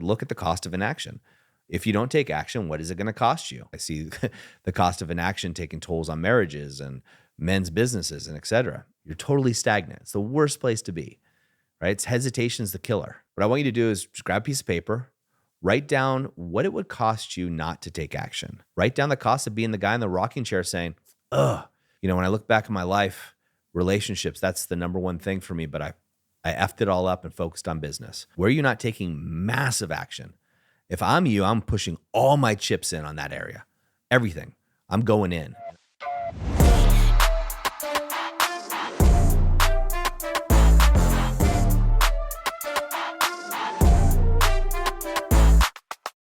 look at the cost of inaction. If you don't take action, what is it going to cost you? I see the cost of inaction taking tolls on marriages and men's businesses and et cetera. You're totally stagnant. It's the worst place to be, right? It's hesitation's the killer. What I want you to do is just grab a piece of paper, write down what it would cost you not to take action. Write down the cost of being the guy in the rocking chair saying, ugh, when I look back in my life, relationships, that's the number one thing for me, but I effed it all up and focused on business. Where are you not taking massive action? If I'm you, I'm pushing all my chips in on that area. Everything. I'm going in.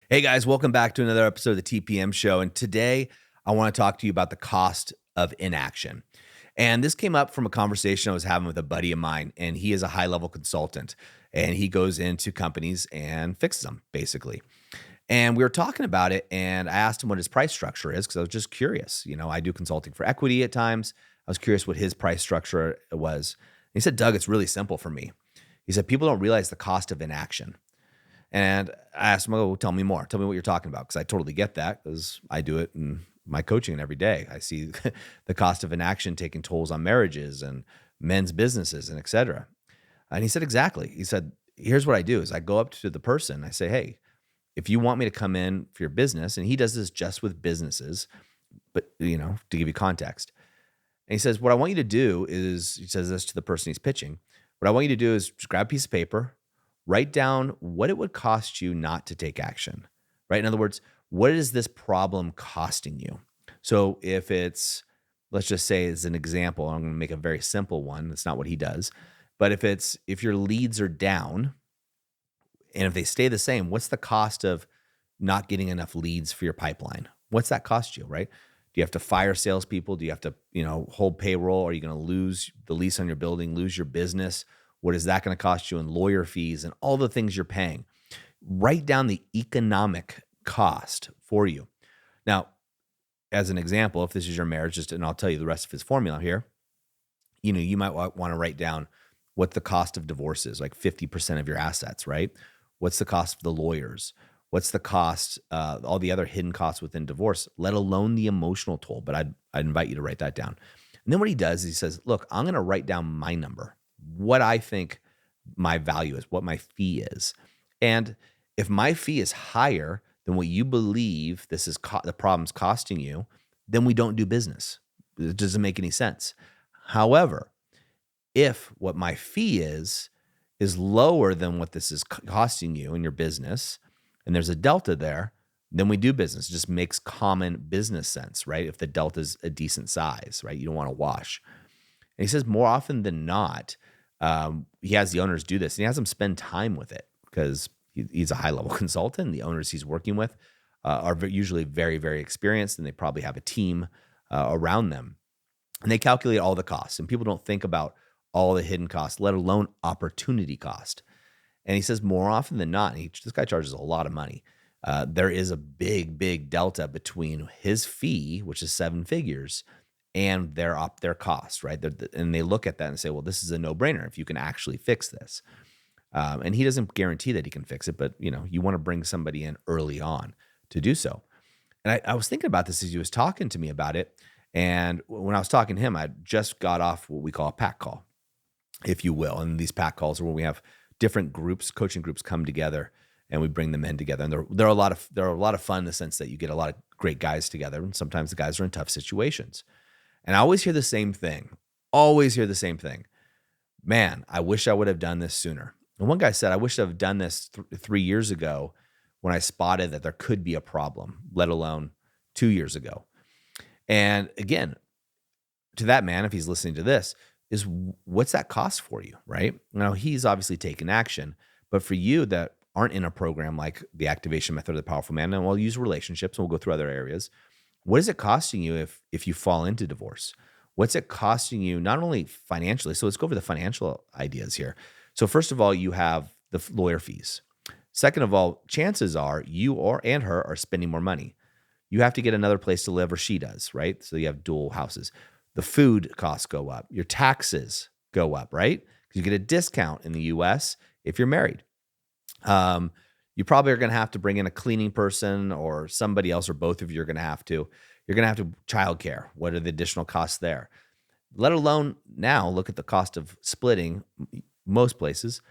Hey guys, welcome back to another episode of the TPM Show. And today I want to talk to you about the cost of inaction. And this came up from a conversation I was having with a buddy of mine, and he is a high-level consultant, and he goes into companies and fixes them, basically. And we were talking about it, and I asked him what his price structure is because I was just curious. I do consulting for equity at times. I was curious what his price structure was. And he said, Doug, it's really simple for me. He said, people don't realize the cost of inaction. And I asked him, oh, tell me more. Tell me what you're talking about, because I totally get that because I do it in my coaching every day. I see the cost of inaction taking tolls on marriages and men's businesses and et cetera. And he said, exactly. He said, here's what I do is I go up to the person. I say, hey, if you want me to come in for your business, and he does this just with businesses, but to give you context. And he says, what I want you to do is, he says this to the person he's pitching, what I want you to do is just grab a piece of paper, write down what it would cost you not to take action, right? In other words, what is this problem costing you? So if it's, let's just say as an example, I'm going to make a very simple one. That's not what he does. But if your leads are down and if they stay the same, what's the cost of not getting enough leads for your pipeline? What's that cost you, right? Do you have to fire salespeople? Do you have to, hold payroll? Are you going to lose the lease on your building, lose your business? What is that going to cost you in lawyer fees and all the things you're paying? Write down the economic cost for you. Now, as an example, if this is your marriage, and I'll tell you the rest of his formula here, you might want to write down what the cost of divorce is, like 50% of your assets, right? What's the cost of the lawyers? What's the cost, all the other hidden costs within divorce, let alone the emotional toll? But I'd invite you to write that down. And then what he does is he says, look, I'm going to write down my number, what I think my value is, what my fee is. And if my fee is higher than what you believe this is the problem's costing you, then we don't do business. It doesn't make any sense. However, if what my fee is lower than what this is costing you in your business, and there's a delta there, then we do business. It just makes common business sense, right? If the delta is a decent size, right? You don't want to wash. And he says more often than not, he has the owners do this, and he has them spend time with it because he's a high-level consultant. The owners he's working with are usually very, very experienced, and they probably have a team around them. And they calculate all the costs, and people don't think about all the hidden costs, let alone opportunity cost. And he says more often than not, this guy charges a lot of money. There is a big, big delta between his fee, which is 7 figures, and their cost, right? And they look at that and say, well, this is a no-brainer if you can actually fix this. And he doesn't guarantee that he can fix it, but you want to bring somebody in early on to do so. And I was thinking about this as he was talking to me about it. And when I was talking to him, I just got off what we call a pack call, if you will. And these pack calls are where we have different groups, coaching groups come together, and we bring the men together. And they're a lot of fun in the sense that you get a lot of great guys together, and sometimes the guys are in tough situations. And I always hear the same thing. Man, I wish I would have done this sooner. And one guy said, I wish I'd have done this 3 years ago when I spotted that there could be a problem, let alone 2 years ago. And again, to that man, if he's listening to this, is what's that cost for you, right? Now, he's obviously taken action, but for you that aren't in a program like the Activation Method of the Powerful Man, and we'll use relationships and we'll go through other areas. What is it costing you if you fall into divorce? What's it costing you not only financially? So let's go over the financial ideas here. So first of all, you have the lawyer fees. Second of all, chances are you and her are spending more money. You have to get another place to live, or she does, right? So you have dual houses. The food costs go up. Your taxes go up, right? Because you get a discount in the U.S. if you're married. You probably are going to have to bring in a cleaning person or somebody else, or both of you are going to have to. You're going to have to childcare. What are the additional costs there? Let alone now look at the cost of splitting most places,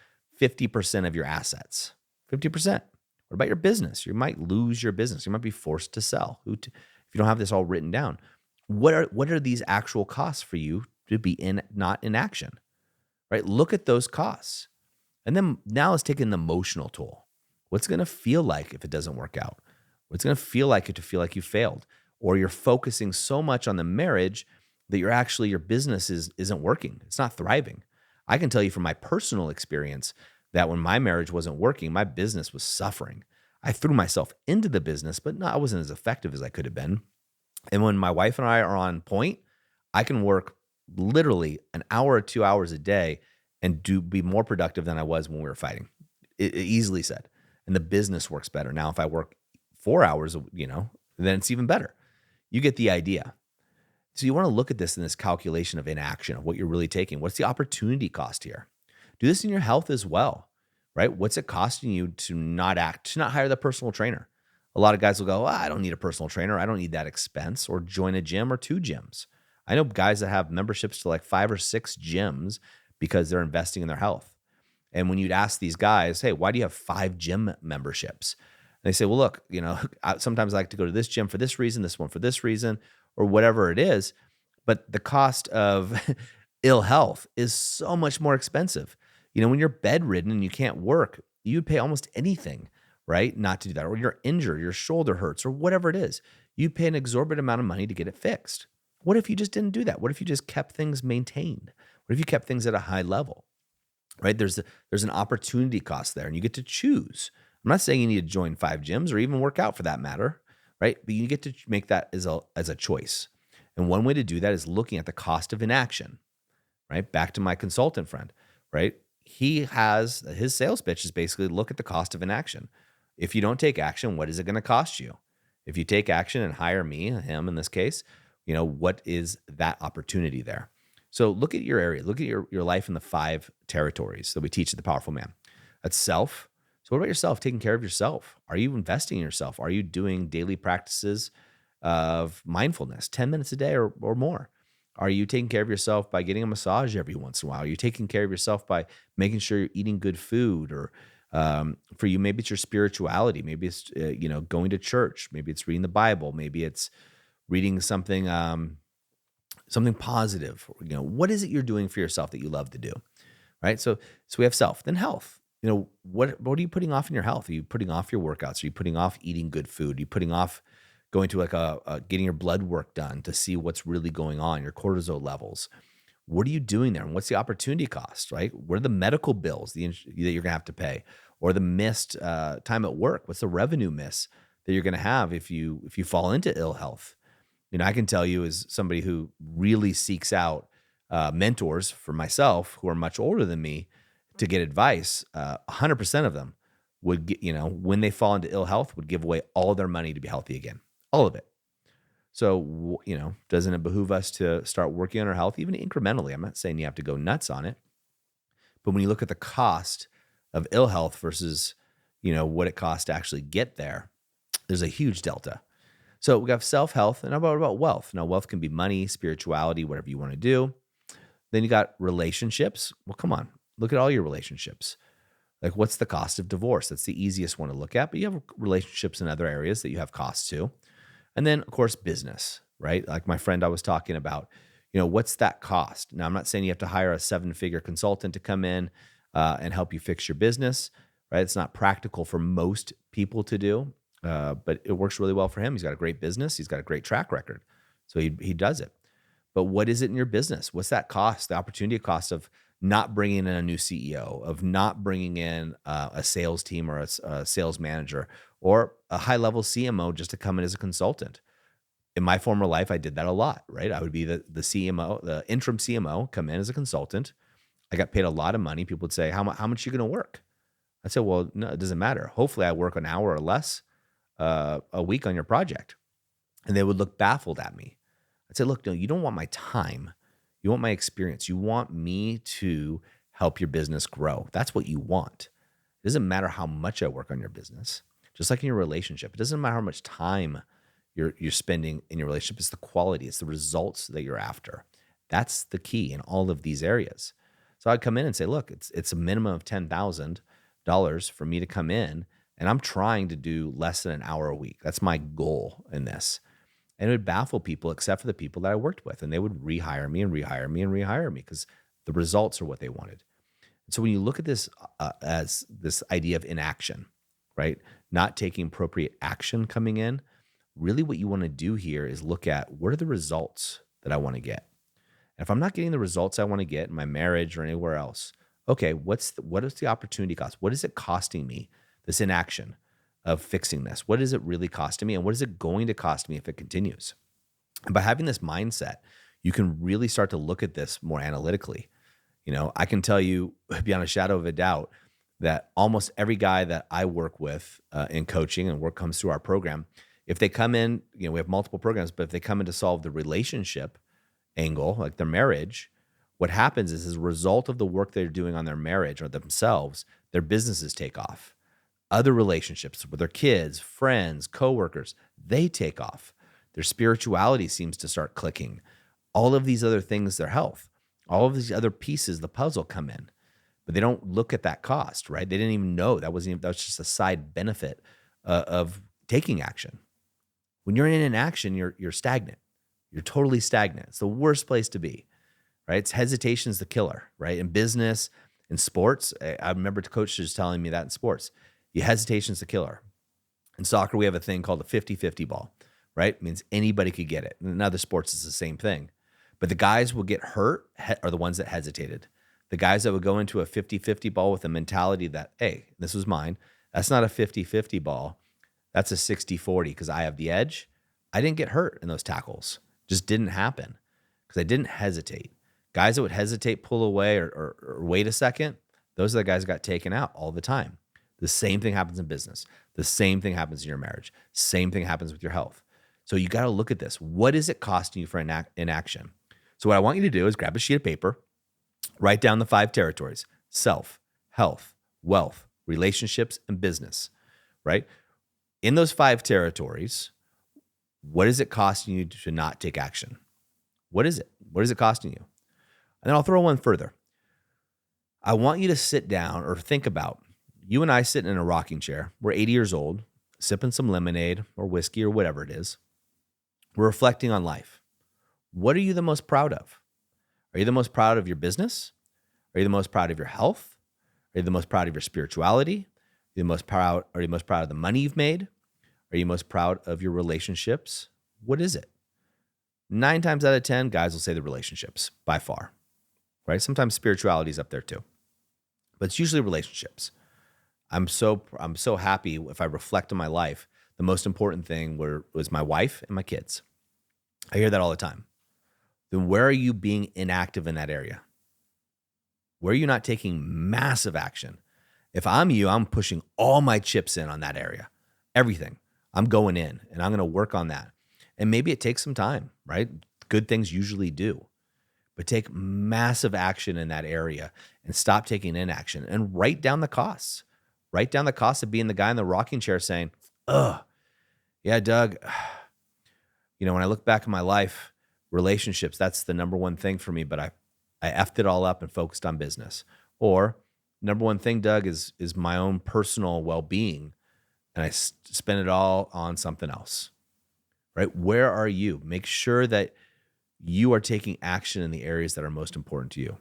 50% of your assets. 50%. What about your business? You might lose your business. You might be forced to sell. If you don't have this all written down, what are these actual costs for you to be not in action? Right? Look at those costs. And then now let's take an emotional toll. What's it going to feel like if it doesn't work out? What's it going to feel like to feel like you failed? Or you're focusing so much on the marriage that your business isn't working. It's not thriving. I can tell you from my personal experience that when my marriage wasn't working, my business was suffering. I threw myself into the business, but I wasn't as effective as I could have been. And when my wife and I are on point, I can work literally an hour or 2 hours a day and be more productive than I was when we were fighting. It easily said. And the business works better. Now, if I work 4 hours, then it's even better. You get the idea. So you want to look at this in this calculation of inaction, of what you're really taking. What's the opportunity cost here? Do this in your health as well, right? What's it costing you to not act, to not hire the personal trainer? A lot of guys will go, I don't need a personal trainer. I don't need that expense, or join a gym or 2 gyms. I know guys that have memberships to like 5 or 6 gyms because they're investing in their health. And when you'd ask these guys, hey, why do you have 5 gym memberships? And they say, well, look, sometimes I like to go to this gym for this reason, this one for this reason, or whatever it is. But the cost of ill health is so much more expensive. When you're bedridden and you can't work, you'd pay almost anything, right? Not to do that. Or you're injured, your shoulder hurts, or whatever it is. You pay an exorbitant amount of money to get it fixed. What if you just didn't do that? What if you just kept things maintained? What if you kept things at a high level, right? There's an opportunity cost there, and you get to choose. I'm not saying you need to join 5 gyms or even work out for that matter, right? But you get to make that as a choice. And one way to do that is looking at the cost of inaction, right? Back to my consultant friend, right? His sales pitch is basically look at the cost of inaction. If you don't take action, what is it going to cost you? If you take action and hire me, him in this case, what is that opportunity there? So look at your area, look at your life in the 5 territories that we teach at The Powerful Man. That's self. So what about yourself? Taking care of yourself. Are you investing in yourself? Are you doing daily practices of mindfulness, 10 minutes a day or more? Are you taking care of yourself by getting a massage every once in a while? Are you taking care of yourself by making sure you're eating good food? Or for you, maybe it's your spirituality. Maybe it's going to church. Maybe it's reading the Bible. Maybe it's reading something positive. What is it you're doing for yourself that you love to do, right? So we have self, then health. What are you putting off in your health? Are you putting off your workouts? Are you putting off eating good food? Are you putting off going to getting your blood work done to see what's really going on, your cortisol levels? What are you doing there? And what's the opportunity cost, right? What are the medical bills that you're going to have to pay? Or the missed time at work? What's the revenue miss that you're going to have if you fall into ill health? I can tell you, as somebody who really seeks out mentors for myself who are much older than me to get advice, 100% of them would get, when they fall into ill health, would give away all their money to be healthy again, all of it. So, doesn't it behoove us to start working on our health, even incrementally? I'm not saying you have to go nuts on it, but when you look at the cost of ill health versus, what it costs to actually get there, there's a huge delta. So we have self-health, and how about wealth? Now, wealth can be money, spirituality, whatever you want to do. Then you got relationships. Well, come on, look at all your relationships. Like, what's the cost of divorce? That's the easiest one to look at, but you have relationships in other areas that you have costs to. And then, of course, business, right? Like my friend I was talking about, what's that cost? Now, I'm not saying you have to hire a 7-figure consultant to come in and help you fix your business, right? It's not practical for most people to do. But it works really well for him. He's got a great business. He's got a great track record. So he does it. But what is it in your business? What's that cost, the opportunity cost of not bringing in a new CEO, of not bringing in a sales team or a sales manager or a high-level CMO just to come in as a consultant? In my former life, I did that a lot, right? I would be the CMO, the interim CMO, come in as a consultant. I got paid a lot of money. People would say, how much are you going to work? I said, well, no, it doesn't matter. Hopefully I work an hour or less a week on your project. And they would look baffled at me. I'd say, look, no, you don't want my time. You want my experience. You want me to help your business grow. That's what you want. It doesn't matter how much I work on your business. Just like in your relationship, it doesn't matter how much time you're spending in your relationship. It's the quality, it's the results that you're after. That's the key in all of these areas. So I'd come in and say, look, it's a minimum of $10,000 for me to come in, and I'm trying to do less than an hour a week. That's my goal in this. And it would baffle people except for the people that I worked with, and they would rehire me and rehire me and rehire me because the results are what they wanted. So when you look at this as this idea of inaction, right? Not taking appropriate action coming in, really what you want to do here is look at what are the results that I want to get. And if I'm not getting the results I want to get in my marriage or anywhere else, okay, what is the opportunity cost? What is it costing me, this inaction of fixing this? What is it really costing me? And what is it going to cost me if it continues? And by having this mindset, you can really start to look at this more analytically. I can tell you beyond a shadow of a doubt that almost every guy that I work with in coaching and work comes through our program, if they come in, we have multiple programs, but if they come in to solve the relationship angle, like their marriage, what happens is as a result of the work they're doing on their marriage or themselves, their businesses take off. Other relationships with their kids, friends, coworkers, they take off. Their spirituality seems to start clicking. All of these other things, their health, all of these other pieces, the puzzle come in. But they don't look at that cost, right? They didn't even know that was just a side benefit of taking action. When you're in inaction, you're stagnant. You're totally stagnant. It's the worst place to be, right? It's hesitation's the killer, right? In business, in sports, I remember coaches telling me that in sports, hesitation's the killer. In soccer, we have a thing called a 50-50 ball, right? It means anybody could get it. In other sports, it's the same thing. But the guys who will get hurt are the ones that hesitated. The guys that would go into a 50-50 ball with a mentality that, hey, this was mine. That's not a 50-50 ball. That's a 60-40 because I have the edge. I didn't get hurt in those tackles. Just didn't happen because I didn't hesitate. Guys that would hesitate, pull away, or wait a second, those are the guys that got taken out all the time. The same thing happens in business. The same thing happens in your marriage. Same thing happens with your health. So you got to look at this. What is it costing you for inaction? So what I want you to do is grab a sheet of paper, write down the 5 territories: self, health, wealth, relationships, and business, right? In those 5 territories, what is it costing you to not take action? What is it? What is it costing you? And then I'll throw one further. I want you to sit down or think about, you and I sitting in a rocking chair. We're 80 years old, sipping some lemonade or whiskey or whatever it is. We're reflecting on life. What are you the most proud of? Are you the most proud of your business? Are you the most proud of your health? Are you the most proud of your spirituality? Are you the most proud of the money you've made? Are you most proud of your relationships? What is it? 9 times out of 10, guys will say the relationships by far, right? Sometimes spirituality is up there too, but it's usually relationships. I'm so happy if I reflect on my life. The most important thing was my wife and my kids. I hear that all the time. Then where are you being inactive in that area? Where are you not taking massive action? If I'm you, I'm pushing all my chips in on that area. Everything. I'm going in and I'm going to work on that. And maybe it takes some time, right? Good things usually do. But take massive action in that area and stop taking inaction and write down the costs. Write down the cost of being the guy in the rocking chair saying, yeah, Doug, when I look back in my life, relationships, that's the number one thing for me, but I effed it all up and focused on business. Or number one thing, Doug, is my own personal well-being, and I spend it all on something else, right? Where are you? Make sure that you are taking action in the areas that are most important to you.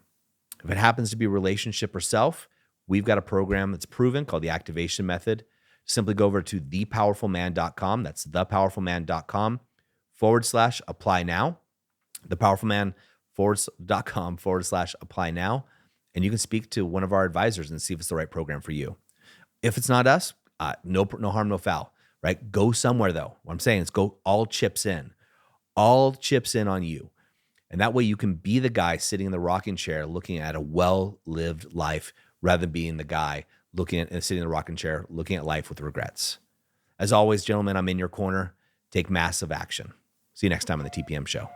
If it happens to be relationship or self, we've got a program that's proven called the Activation Method. Simply go over to thepowerfulman.com. That's thepowerfulman.com/apply now. thepowerfulman.com/apply now. And you can speak to one of our advisors and see if it's the right program for you. If it's not us, no harm, no foul, right? Go somewhere though. What I'm saying is go all chips in on you. And that way you can be the guy sitting in the rocking chair looking at a well-lived life rather than being the guy sitting in the rocking chair looking at life with regrets. As always, gentlemen, I'm in your corner. Take massive action. See you next time on the TPM Show.